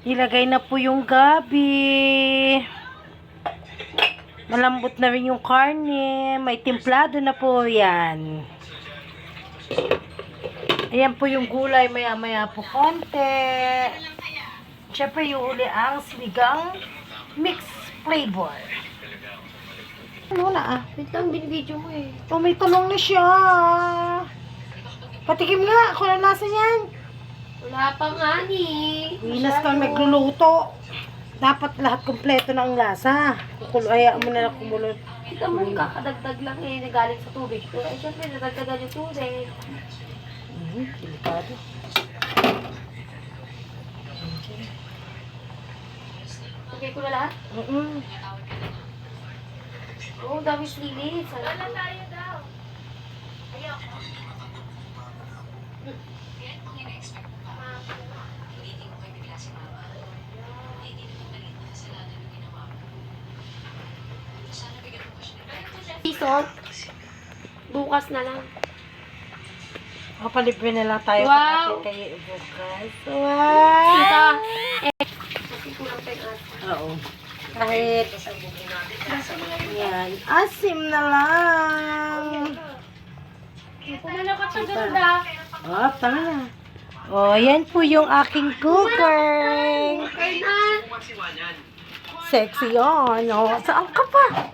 Ilagay na po yung gabi. Malambot na rin yung karne. May templado na po yan. Ayan po yung gulay. Maya-maya po konti. Siyempre yung uli ang sinigang mixed flavor. Ano na ah? Wait lang, binibidyo mo eh. Oh, may tulong na siya. Patikim nga. Kung ano lasa niyan. Wala pa nga ni. Winas kang nagluluto. Dapat lahat kompleto ng lasa. Hayaan mo na lang kumulot. Kita mo, kakadagdag lang eh, nagaling sa tubig. Pero ay, syempre, nadagdagan yung tubig. Delikado. Okay ko na lahat? Oo, dami sili. Wala tayo daw. Ayoko. Salt. Bukas na lang. Papalibre na lang tayo Wow! kay bukas. Tita, Wow! kasi kulang pa yung asa. Oo. Kahit yan. Asim na lang. Pumala ka sa ganda. Oh, tama na. Oh, yan po yung aking cooker. Okay na. Sexy yun. Oh, saan ka pa?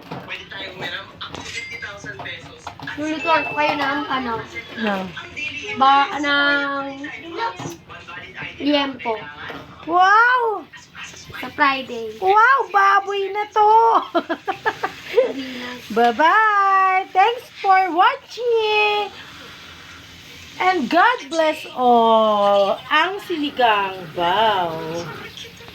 Lulutuan ko kayo ng ano, No. ng liempo Wow! sa Friday. Wow! Baboy na to! Bye-bye! Thanks for watching! And God bless all ang sinigang. Wow!